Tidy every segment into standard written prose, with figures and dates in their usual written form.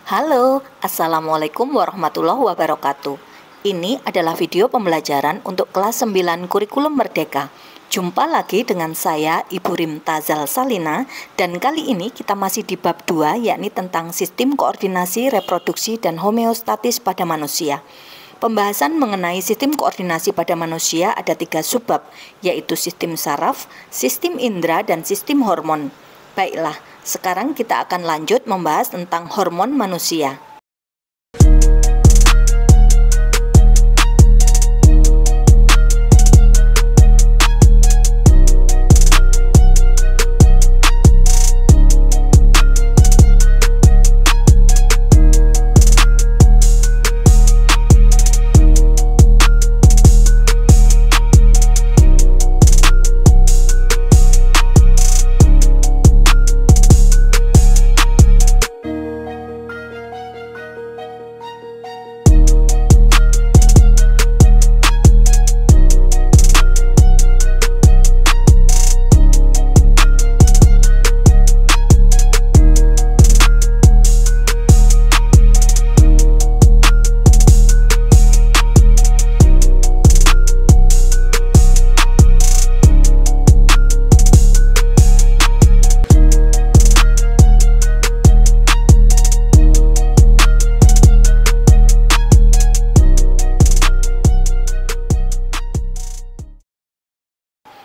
Halo, Assalamualaikum warahmatullahi wabarakatuh. Ini adalah video pembelajaran untuk kelas 9 Kurikulum Merdeka. Jumpa lagi dengan saya, Ibu Rimtazal Salina, dan kali ini kita masih di bab 2, yakni tentang sistem koordinasi, reproduksi, dan homeostatis pada manusia. Pembahasan mengenai sistem koordinasi pada manusia ada 3 subbab, yaitu sistem saraf, sistem indera, dan sistem hormon. Baiklah, sekarang kita akan lanjut membahas tentang hormon manusia.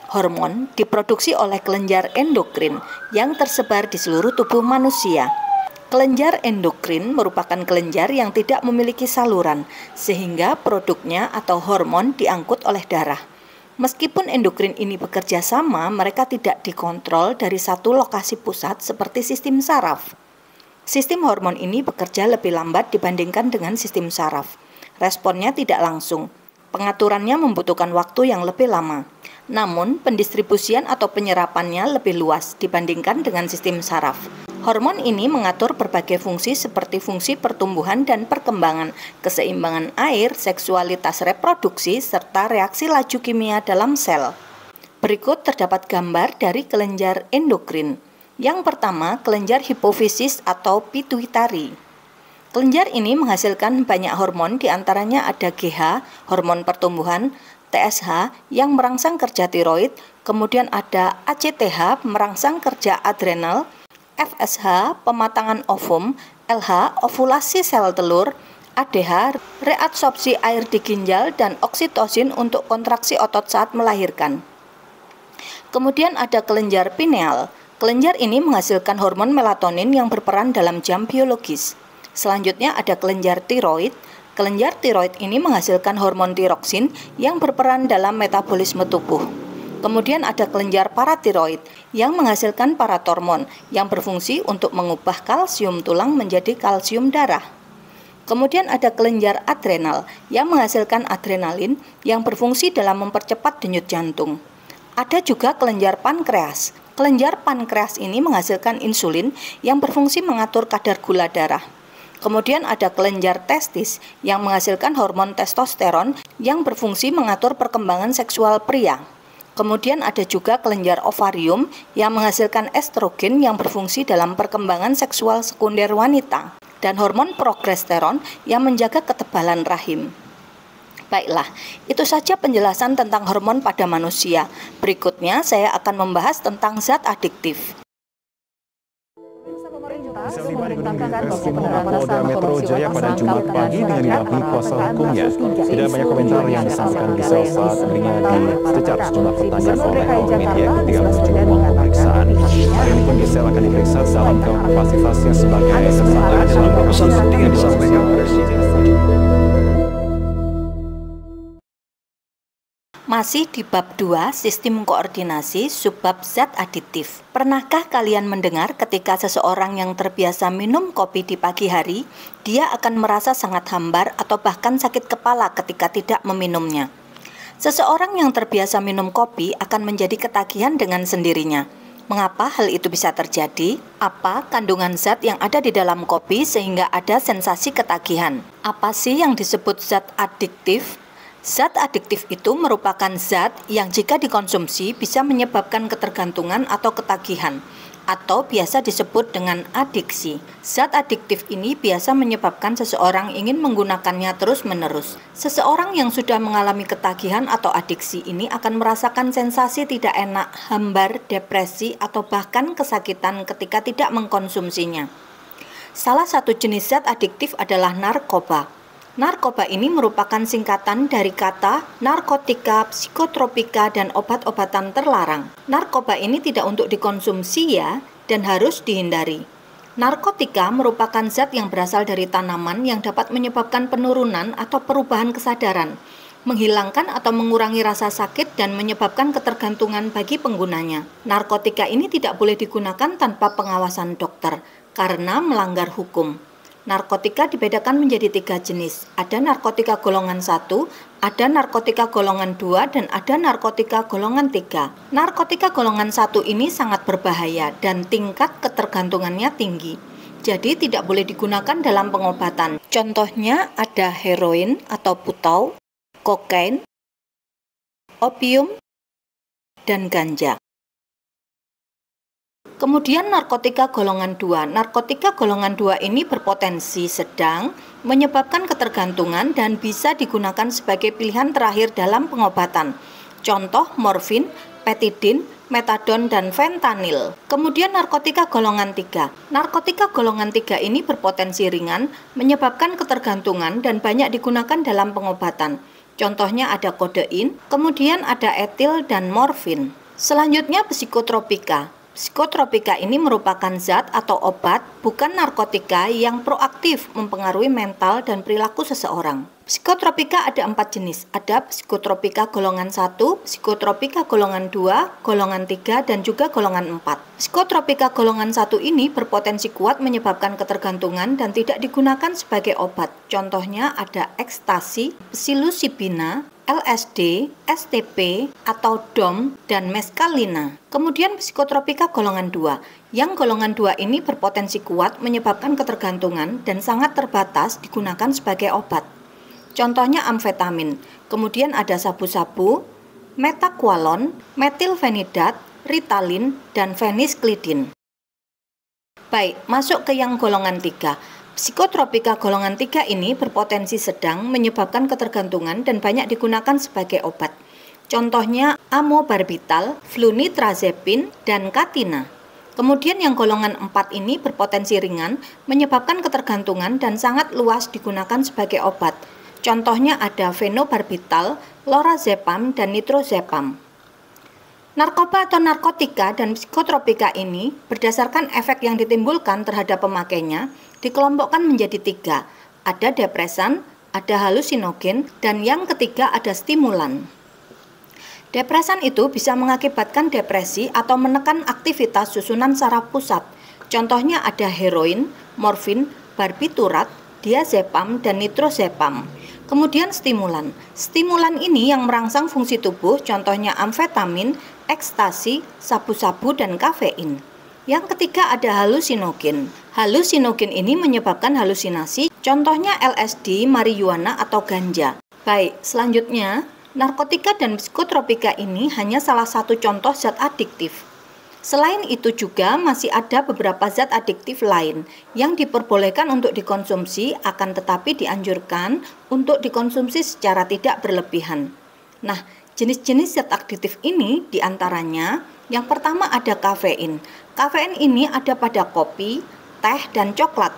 Hormon diproduksi oleh kelenjar endokrin yang tersebar di seluruh tubuh manusia. Kelenjar endokrin merupakan kelenjar yang tidak memiliki saluran, sehingga produknya atau hormon diangkut oleh darah. Meskipun endokrin ini bekerja sama, mereka tidak dikontrol dari satu lokasi pusat seperti sistem saraf. Sistem hormon ini bekerja lebih lambat dibandingkan dengan sistem saraf. Responnya tidak langsung. Pengaturannya membutuhkan waktu yang lebih lama. Namun, pendistribusian atau penyerapannya lebih luas dibandingkan dengan sistem saraf. Hormon ini mengatur berbagai fungsi seperti fungsi pertumbuhan dan perkembangan, keseimbangan air, seksualitas reproduksi, serta reaksi laju kimia dalam sel. Berikut terdapat gambar dari kelenjar endokrin. Yang pertama, kelenjar hipofisis atau pituitari. Kelenjar ini menghasilkan banyak hormon, diantaranya ada GH, hormon pertumbuhan, TSH yang merangsang kerja tiroid, kemudian ada ACTH merangsang kerja adrenal, FSH pematangan ovum, LH ovulasi sel telur, ADH reabsorpsi air di ginjal, dan oksitosin untuk kontraksi otot saat melahirkan. Kemudian ada kelenjar pineal. Kelenjar ini menghasilkan hormon melatonin yang berperan dalam jam biologis. Selanjutnya ada kelenjar tiroid. Kelenjar tiroid ini menghasilkan hormon tiroksin yang berperan dalam metabolisme tubuh. Kemudian ada kelenjar paratiroid yang menghasilkan paratormon yang berfungsi untuk mengubah kalsium tulang menjadi kalsium darah. Kemudian ada kelenjar adrenal yang menghasilkan adrenalin yang berfungsi dalam mempercepat denyut jantung. Ada juga kelenjar pankreas. Kelenjar pankreas ini menghasilkan insulin yang berfungsi mengatur kadar gula darah. Kemudian ada kelenjar testis yang menghasilkan hormon testosteron yang berfungsi mengatur perkembangan seksual pria. Kemudian ada juga kelenjar ovarium yang menghasilkan estrogen yang berfungsi dalam perkembangan seksual sekunder wanita, dan hormon progesteron yang menjaga ketebalan rahim. Baiklah, itu saja penjelasan tentang hormon pada manusia. Berikutnya saya akan membahas tentang zat adiktif. Polda Metro Jaya pada Jumat pagi dengan didampingi kuasa hukumnya. Tidak banyak komentar yang disampaikan Gisel saat dirinya dicecar sejumlah pertanyaan oleh awak media ketika menuju ruang pemeriksaan. Hari ini pun Gisel akan diperiksa dalam kapasitasnya sebagai tersangka dalam kasus yang disampaikan Presiden. Masih di bab 2, sistem koordinasi, subbab zat aditif. Pernahkah kalian mendengar ketika seseorang yang terbiasa minum kopi di pagi hari, dia akan merasa sangat hambar atau bahkan sakit kepala ketika tidak meminumnya? Seseorang yang terbiasa minum kopi akan menjadi ketagihan dengan sendirinya. Mengapa hal itu bisa terjadi? Apa kandungan zat yang ada di dalam kopi sehingga ada sensasi ketagihan? Apa sih yang disebut zat adiktif? Zat adiktif itu merupakan zat yang jika dikonsumsi bisa menyebabkan ketergantungan atau ketagihan. atau biasa disebut dengan adiksi. Zat adiktif ini biasa menyebabkan seseorang ingin menggunakannya terus-menerus. Seseorang yang sudah mengalami ketagihan atau adiksi ini akan merasakan sensasi tidak enak, hambar, depresi, atau bahkan kesakitan ketika tidak mengkonsumsinya. Salah satu jenis zat adiktif adalah narkoba. Narkoba ini merupakan singkatan dari kata narkotika, psikotropika, dan obat-obatan terlarang. Narkoba ini tidak untuk dikonsumsi ya, dan harus dihindari. Narkotika merupakan zat yang berasal dari tanaman yang dapat menyebabkan penurunan atau perubahan kesadaran, menghilangkan atau mengurangi rasa sakit, dan menyebabkan ketergantungan bagi penggunanya. Narkotika ini tidak boleh digunakan tanpa pengawasan dokter, karena melanggar hukum. Narkotika dibedakan menjadi 3 jenis. Ada narkotika golongan 1, ada narkotika golongan 2, dan ada narkotika golongan 3. Narkotika golongan 1 ini sangat berbahaya dan tingkat ketergantungannya tinggi. Jadi tidak boleh digunakan dalam pengobatan. Contohnya ada heroin atau putau, kokain, opium, dan ganja. Kemudian narkotika golongan 2. Narkotika golongan 2 ini berpotensi sedang, menyebabkan ketergantungan, dan bisa digunakan sebagai pilihan terakhir dalam pengobatan. Contoh morfin, petidin, metadon, dan fentanyl. Kemudian narkotika golongan 3. Narkotika golongan 3 ini berpotensi ringan, menyebabkan ketergantungan, dan banyak digunakan dalam pengobatan. Contohnya ada kodein, kemudian ada etil, dan morfin. Selanjutnya psikotropika. Psikotropika ini merupakan zat atau obat, bukan narkotika, yang proaktif mempengaruhi mental dan perilaku seseorang. Psikotropika ada 4 jenis. Ada psikotropika golongan 1, psikotropika golongan 2, golongan 3, dan juga golongan 4. Psikotropika golongan 1 ini berpotensi kuat menyebabkan ketergantungan dan tidak digunakan sebagai obat. Contohnya ada ekstasi, psilocybina, LSD, STP, atau DOM, dan meskalina. Kemudian psikotropika golongan 2. Yang golongan 2 ini berpotensi kuat menyebabkan ketergantungan dan sangat terbatas digunakan sebagai obat. Contohnya amfetamin. Kemudian ada sabu-sabu, metaqualon, metilfenidat, ritalin, dan fenisklidin. Baik, masuk ke yang golongan 3. Psikotropika golongan 3 ini berpotensi sedang, menyebabkan ketergantungan, dan banyak digunakan sebagai obat. Contohnya amobarbital, flunitrazepin, dan katina. Kemudian yang golongan 4 ini berpotensi ringan, menyebabkan ketergantungan, dan sangat luas digunakan sebagai obat. Contohnya ada fenobarbital, lorazepam, dan nitrozepam. Narkoba atau narkotika dan psikotropika ini berdasarkan efek yang ditimbulkan terhadap pemakainya dikelompokkan menjadi 3. Ada depresan, ada halusinogen, dan yang ketiga ada stimulan. Depresan itu bisa mengakibatkan depresi atau menekan aktivitas susunan saraf pusat. Contohnya ada heroin, morfin, barbiturat, diazepam, dan nitrozepam. Kemudian stimulan. Stimulan ini yang merangsang fungsi tubuh, contohnya amfetamin, ekstasi, sabu-sabu, dan kafein. Yang ketiga ada halusinogen. Halusinogen ini menyebabkan halusinasi, contohnya LSD, marijuana, atau ganja. Baik, selanjutnya, narkotika dan psikotropika ini hanya salah satu contoh zat adiktif. Selain itu juga masih ada beberapa zat adiktif lain yang diperbolehkan untuk dikonsumsi, akan tetapi dianjurkan untuk dikonsumsi secara tidak berlebihan. Nah, jenis-jenis zat adiktif ini diantaranya yang pertama ada kafein. Kafein ini ada pada kopi, teh, dan coklat.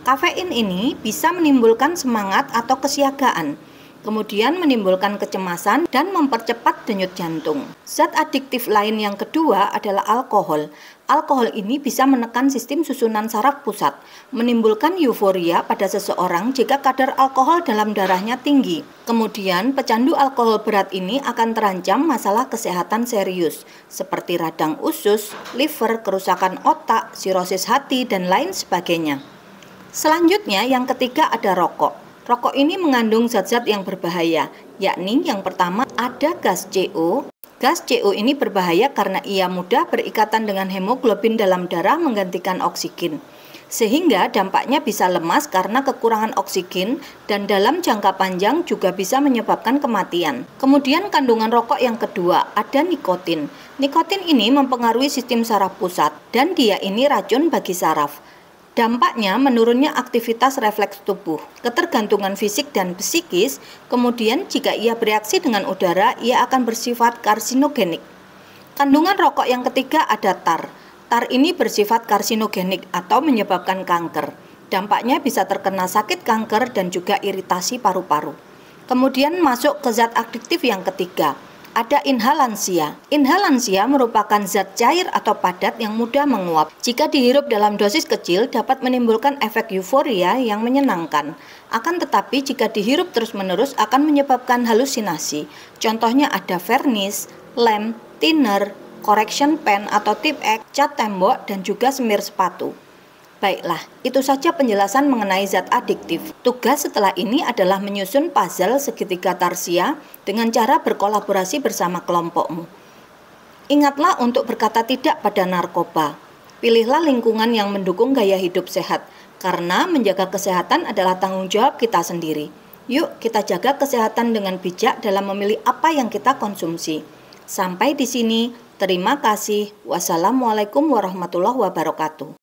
Kafein ini bisa menimbulkan semangat atau kesiagaan, kemudian menimbulkan kecemasan dan mempercepat denyut jantung. Zat adiktif lain yang kedua adalah alkohol. Alkohol ini bisa menekan sistem susunan saraf pusat, menimbulkan euforia pada seseorang jika kadar alkohol dalam darahnya tinggi. Kemudian pecandu alkohol berat ini akan terancam masalah kesehatan serius, seperti radang usus, liver, kerusakan otak, sirosis hati, dan lain sebagainya. Selanjutnya yang ketiga ada rokok. Rokok ini mengandung zat-zat yang berbahaya, yakni yang pertama ada gas CO. Gas CO ini berbahaya karena ia mudah berikatan dengan hemoglobin dalam darah menggantikan oksigen. sehingga dampaknya bisa lemas karena kekurangan oksigen dan dalam jangka panjang juga bisa menyebabkan kematian. Kemudian kandungan rokok yang kedua ada nikotin. Nikotin ini mempengaruhi sistem saraf pusat dan dia ini racun bagi saraf. Dampaknya menurunnya aktivitas refleks tubuh, ketergantungan fisik dan psikis, kemudian jika ia bereaksi dengan udara, ia akan bersifat karsinogenik. Kandungan rokok yang ketiga ada tar. Tar ini bersifat karsinogenik atau menyebabkan kanker. Dampaknya bisa terkena sakit kanker dan juga iritasi paru-paru. Kemudian masuk ke zat adiktif yang ketiga. Ada inhalansia. Inhalansia merupakan zat cair atau padat yang mudah menguap. Jika dihirup dalam dosis kecil dapat menimbulkan efek euforia yang menyenangkan. Akan tetapi jika dihirup terus-menerus akan menyebabkan halusinasi. Contohnya ada vernis, lem, thinner, correction pen atau tip X, cat tembok, dan juga semir sepatu. Baiklah, itu saja penjelasan mengenai zat adiktif. Tugas setelah ini adalah menyusun puzzle segitiga tarsia dengan cara berkolaborasi bersama kelompokmu. Ingatlah untuk berkata tidak pada narkoba. Pilihlah lingkungan yang mendukung gaya hidup sehat, karena menjaga kesehatan adalah tanggung jawab kita sendiri. Yuk kita jaga kesehatan dengan bijak dalam memilih apa yang kita konsumsi. Sampai di sini. Terima kasih. Wassalamualaikum warahmatullahi wabarakatuh.